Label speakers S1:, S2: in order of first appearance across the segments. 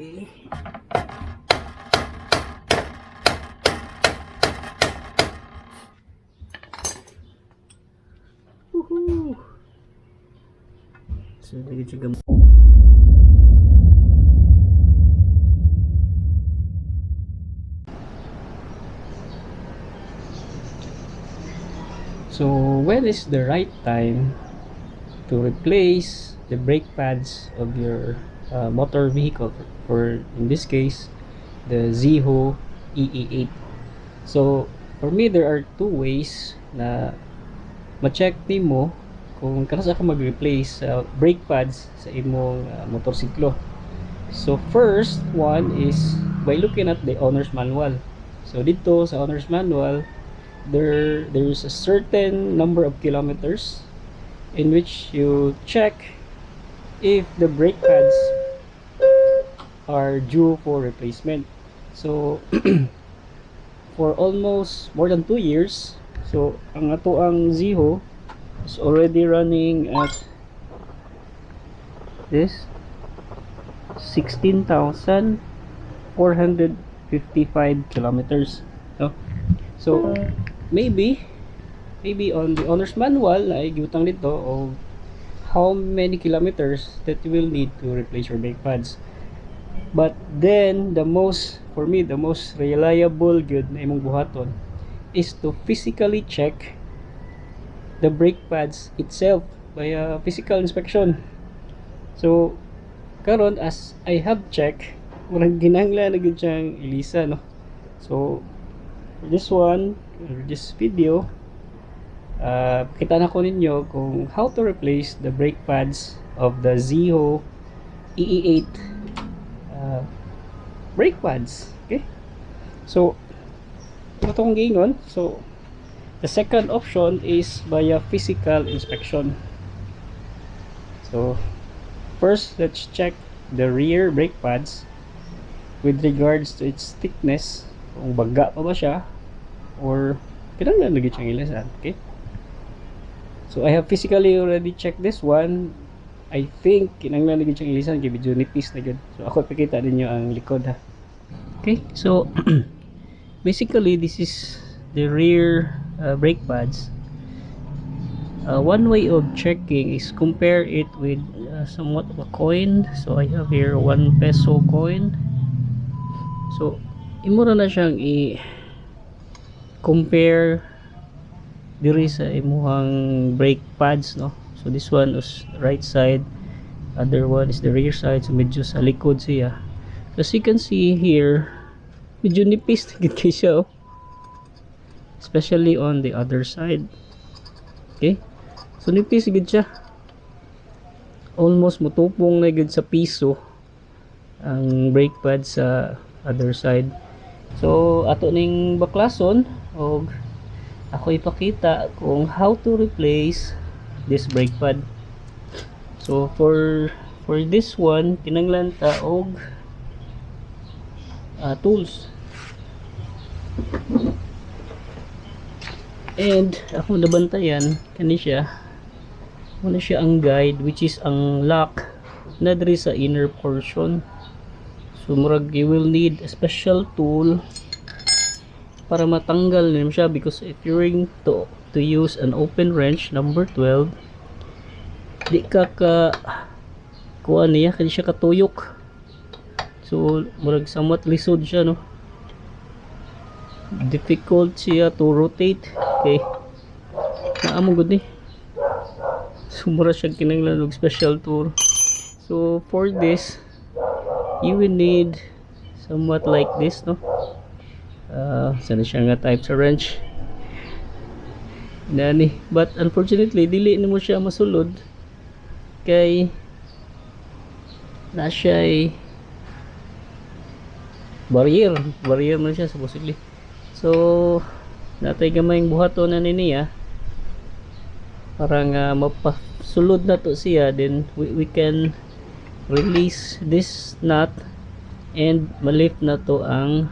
S1: Okay. Woohoo! So, lagi juga. So, when is the right time to replace the brake pads of your motor vehicle, for in this case the Ziho EE8? So for me, there are two ways na ma-check nimo kung kanasa ka mag-replace sa brake pads sa imong motorsiklo. So first one is by looking at the owner's manual. So dito sa owner's manual, there's a certain number of kilometers in which you check if the brake pads are due for replacement. So for almost more than 2 years, so ang ato ang Ziho is already running at this 16,455 kilometers. So maybe on the owner's manual ay giutang dito of how many kilometers that you will need to replace your brake pads. But then for me the most reliable good na imong buhaton is to physically check the brake pads itself by a physical inspection. So karon, as I have checked, murag ginanglan na gyud siyang ilisa, no? So for this one, or this video, kita na ko ninyo kung how to replace the brake pads of the Ziho EE8 brake pads. Okay, so ito kong gingon. So the second option is via physical inspection. So first, let's check the rear brake pads with regards to its thickness, kung baga pa ba siya or kinahanglan lagi siyang ilasan. Okay, so I have physically already checked this one. I think kinahanglan lagi siyang ilisan kay medyo nipis na gud. So ako ipakita ninyo ang likod, ha. Okay, so basically this is the rear brake pads. One way of checking is compare it with somewhat of a coin. So I have here 1 peso coin. So imura na siyang i-compare diri sa imuhang brake pads, no? So this one is right side, other one is the rear side. So medyo sa likod siya. As you can see here, medyo nipis na gid kay siya, oh. Especially on the other side. Okay, so nipis gid siya, almost mutupong na gid sa piso ang brake pad sa other side. So ato ning baklason og ako ipakita kung how to replace this brake pad. So for this one, kinanglan ta og tools. And ako nabantayan kani siya, muna siya ang guide, which is ang lock na diri sa inner portion. So murag you will need a special tool para matanggal niyo siya, because if you're going to use an open wrench number 12, di ka kuha niya, kasi siya katuyok. So murag somewhat lisod siya, no? Difficult siya to rotate. Okay, naamo gud ni. So mura siya kinahanglan og special tool. So for this, you will need somewhat like this, no? Sana siya nga type sa wrench nani, but unfortunately dili nimo siya masulod kay na siya barrier man siya supposedly. So natay gamayng buhaton na niya para nga mapasulod na to siya, then we can release this nut and malift na to ang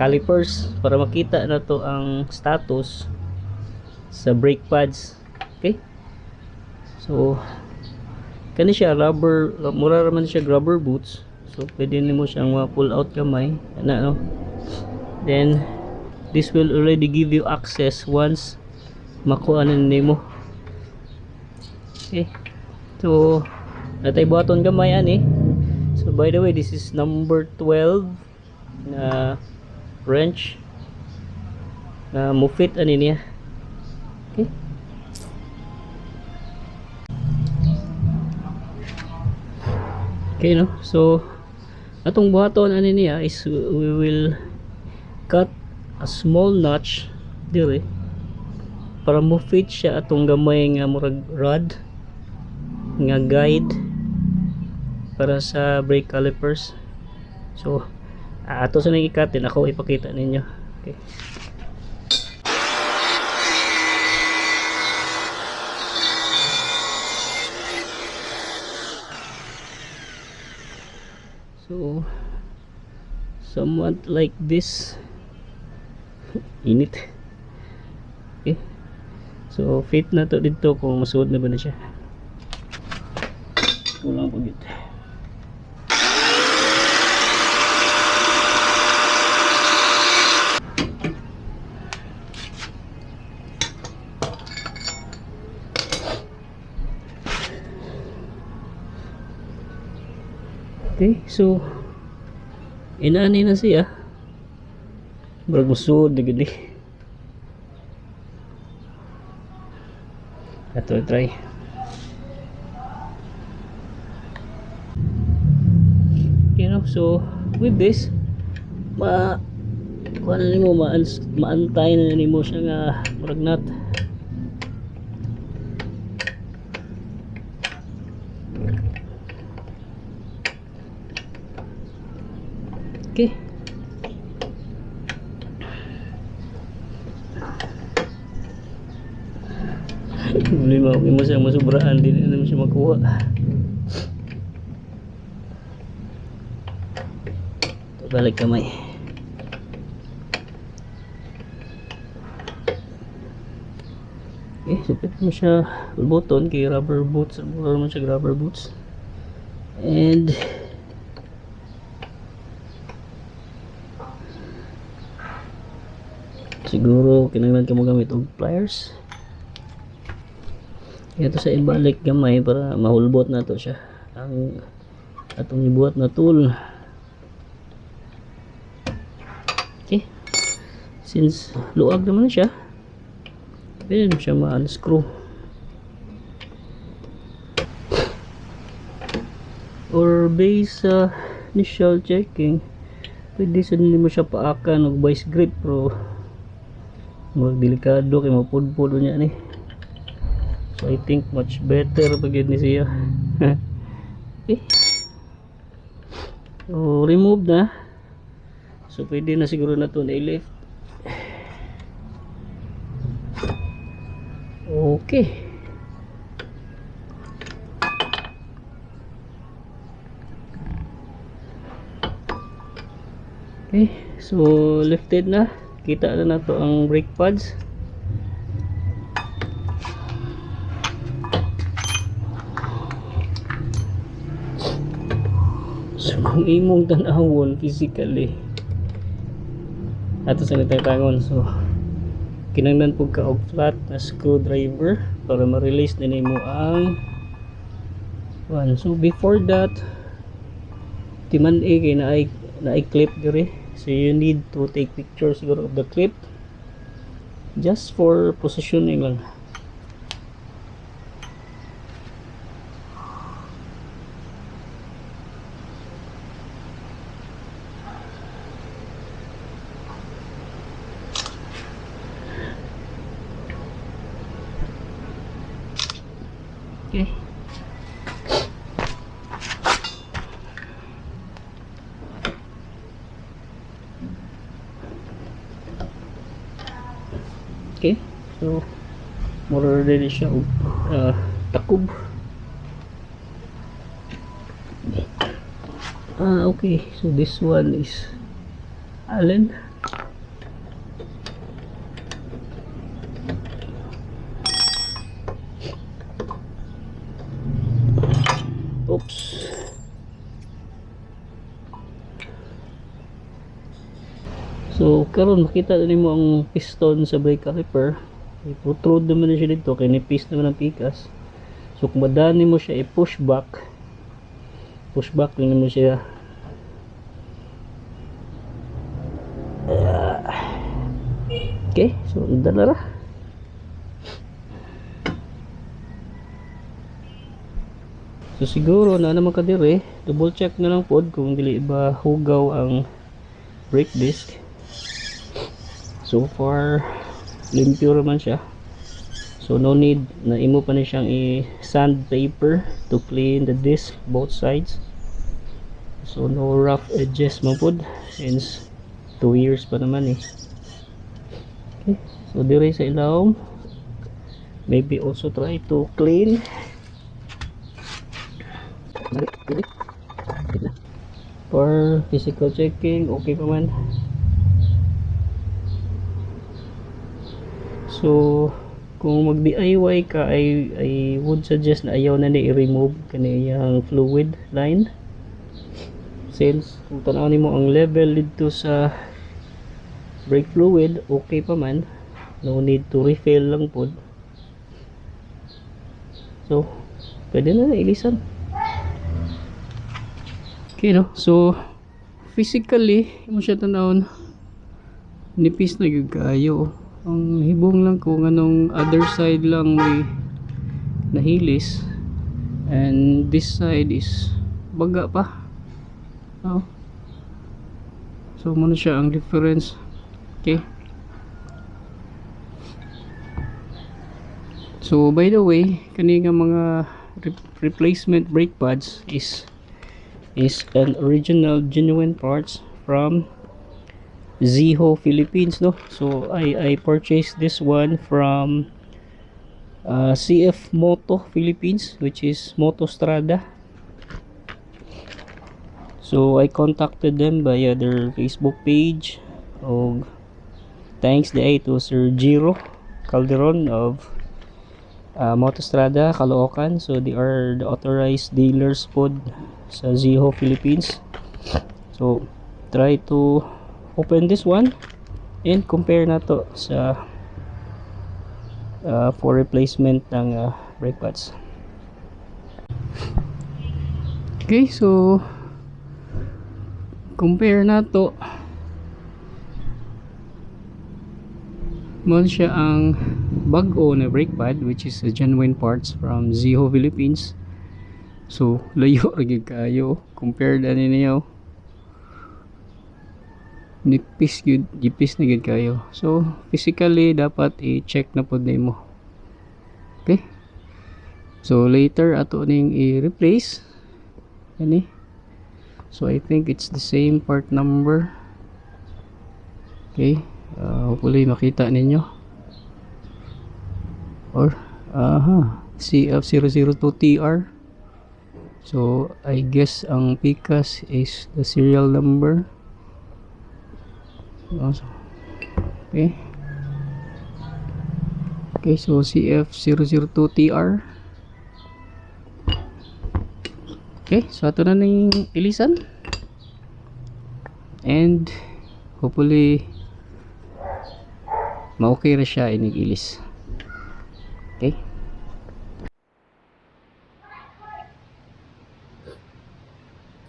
S1: calipers para makita na to ang status sa brake pads. Okay, so kani siya rubber, mura raman siya rubber boots. So pwede nimo siyang ma-pull out kamay ana no. Then this will already give you access once makuha na nimo. Okay, so natay button kamay ani. So by the way, this is number 12 na wrench na mo fit ani niya. Okay, okay no. So atong buhaton ani niya is we will cut a small notch dire para mo fit siya atong gamay nga murag rod nga guide para sa brake calipers. So ato sa nang ikatin ako ipakita ninyo. Okay, so somewhat like this. Init. Okay, so fit na to dito kung masuod na ba na siya. Kulang pa gito. Okay, so inani na siya. Murag musud na gini. Ato try. You know, so with this kuha na nimo maantay na nimo siya nga murag nut. Okay, problema okay mo siya masubraan din na siya makuha. Ito balik kamay. Okay, supit mo siya button kay rubber boots, mura mo siya rubber boots. And siguro kinahanglan ka mo gamit og pliers. Ito sa ibalik gamay para mahulbot na to siya ang atong ibuhat na tool. Okay, since luag naman siya, pwede mo siya ma-unscrew or base sa initial checking. Pwede sa hindi mo siya paakan og vice grip pero mag delikado kay mapudpud niya ni. So I think much better pag yun ni siya. Okay, so remove na. So pwede na siguro na to na i-lift. Okay, okay, so lifted na. Kita na to ang brake pads. So kung imong tanawon physically ato sa nagtatangon, so kinanglan po ka og flat na screwdriver para ma-release na nimo ang one. So before that timan kay na clip dire. So you need to take pictures siguro of the clip just for positioning lang. Okay. Okay, so more ready siya takob. Okay, so this one is Allen. Oops. karon makita din mo ang piston sa brake caliper. Protrude naman na siya dito kay nipis naman ang pikas. So kung madani mo siya i-push back lang mo siya. Okay, so dala ra. So siguro na naman ka dire, double check na lang pod kung dili ba hugaw ang brake disc. So far limpyo naman siya. So no need na imo pa ni siyang i-sandpaper to clean the disc both sides. So no rough edges mo pod since 2 years pa naman eh. Okay, so dire sa ilawom, maybe also try to clean. For physical checking, okay pa man. So kung mag DIY ka, I would suggest na ayaw na ni i-remove kaniyang fluid line, since kung tanaw mo ang level dito sa brake fluid, okay pa man, no need to refill lang po. So pwede na ilisan. Okay no, so physically mo siya tanawon, nipis na gyud kaayo. Ang hibong lang kung anong other side lang may nahilis, and this side is baga pa. Oh. So muna siya ang difference. Okay, so by the way, kani nga mga replacement brake pads is an original genuine parts from Ziho Philippines, no. So I purchased this one from CF Moto Philippines, which is Motostrada. So I contacted them via their Facebook page. Thanks day to Sir Jiro Calderon of Motostrada Caloocan. So they are the authorized dealers pod sa Ziho Philippines. So try to open this one and compare na to sa for replacement ng brake pads. Okay, so compare na to. Mo siya ang bag-o na brake pad, which is a genuine parts from Ziho Philippines. So layo ra gyud kaayo compared ani niyo, nipis na gyud kayo. So physically dapat i-check na pod nimo. Okay, so later ato ning i-replace ani. So I think it's the same part number. Okay, hopefully makita ninyo, or CF002TR. So I guess ang pikas is the serial number. Okay, so CF002TR. Okay, so ato na ning ilisan, and hopefully ma-okay ra siya inig ilis. Okay,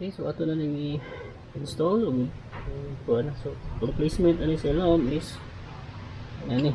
S1: so ato na ning install so replacement ani sa loob is ani.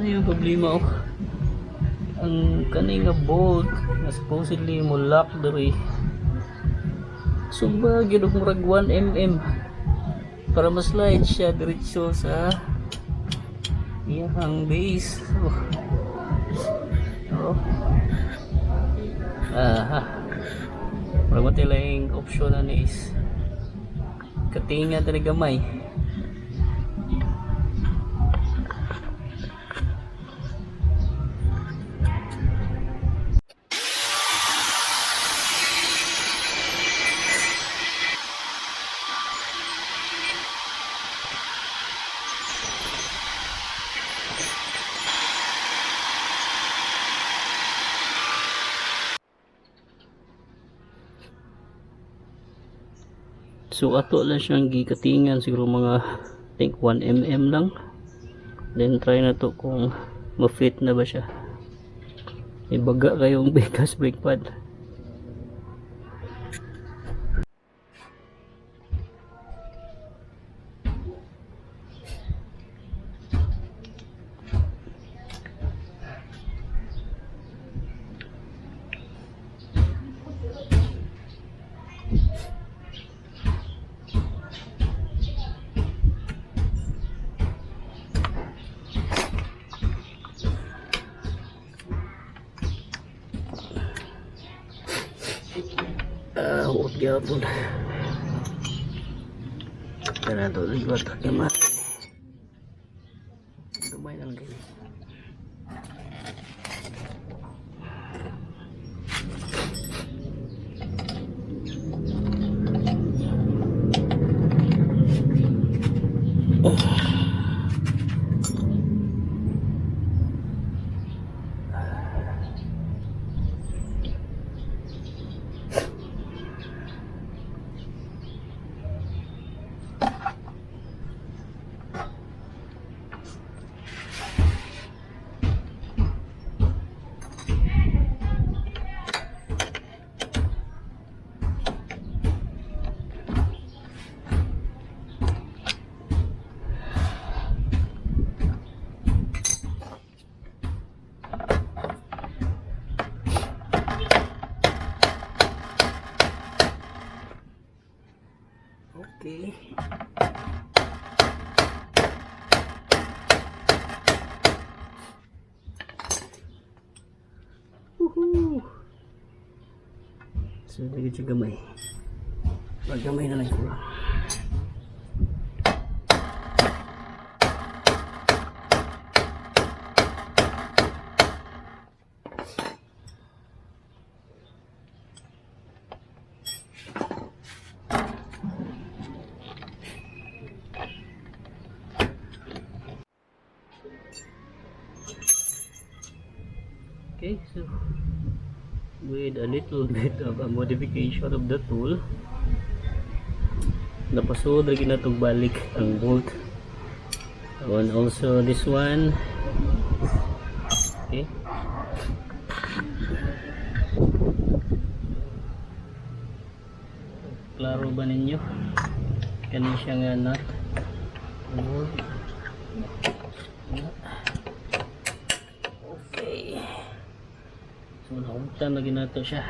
S1: Ano yung problema oh? Ang kanina bolt na supposedly mo lock diri sumba gyud og murag 1 mm para ma-slide siya diretso sa iyang base. Oh. Aha. Murag matilaing option na ni is katinga tani gamay. So ato lang siyang gikatingan siguro mga I think 1 mm lang. Then try na to kung ma-fit na ba siya. May baga kayong bigas brake pad. Huwag yapon. Kaya ito, liwat ka naman. Dumay lang kayo. Okay. Woohoo! So, lagi siya gamay. Pag-gamay na lang kurang. Okay, so with a little bit of a modification of the tool, napasod lagi na itong balik ang bolt, and also this one. Okay, klaro ba ninyo kanin siya nga nut bolt. Okay, so nakuntan lagi na ito siya.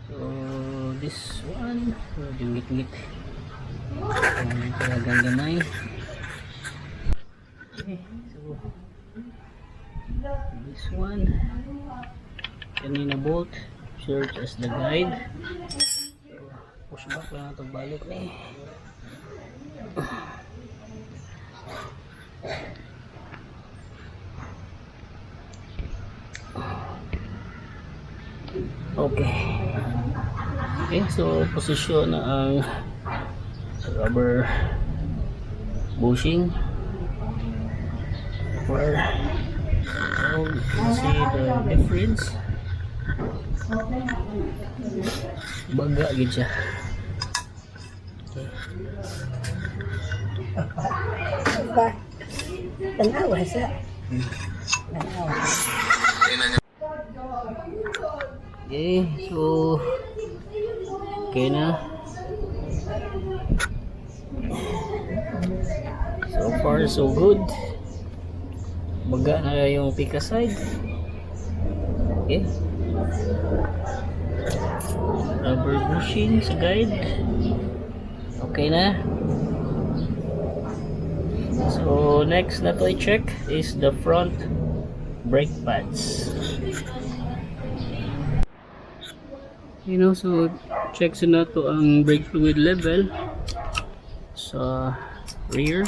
S1: So this one, dingit-ngit talagang gamay. Okay, so this one kanina bolt serves as the guide. So push back lang ito balik ni. Okay. Okay, so posisyon na ang rubber bushing for you can see the difference. Baga gid siya.
S2: Ba? Tanawa siya. Tanawa.
S1: Okay, so okay na. So far so good. Baga na yung pika side. Okay. Rubber bushing sa guide. Okay na. So next na to i-check is the front brake pads. So check sa na to ang brake fluid level sa rear.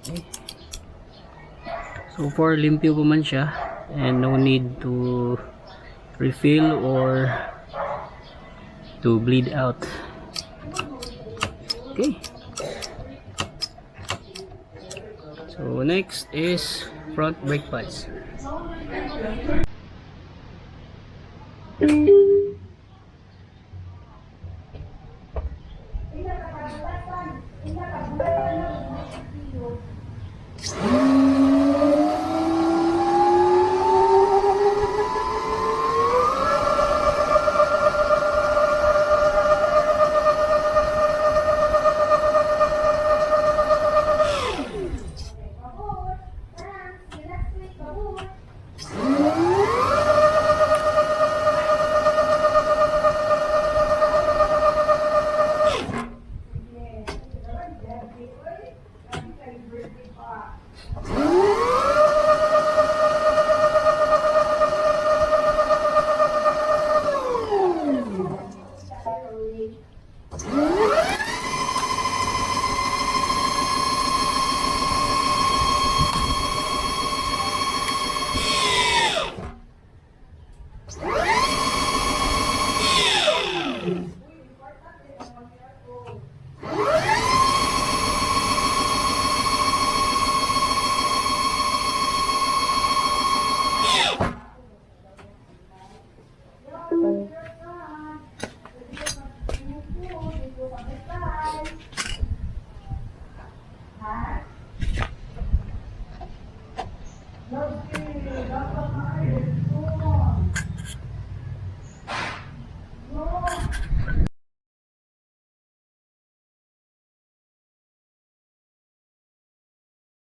S1: Okay. So far limpyo pa man siya and no need to refill or to bleed out. Okay. So next is front brake pads.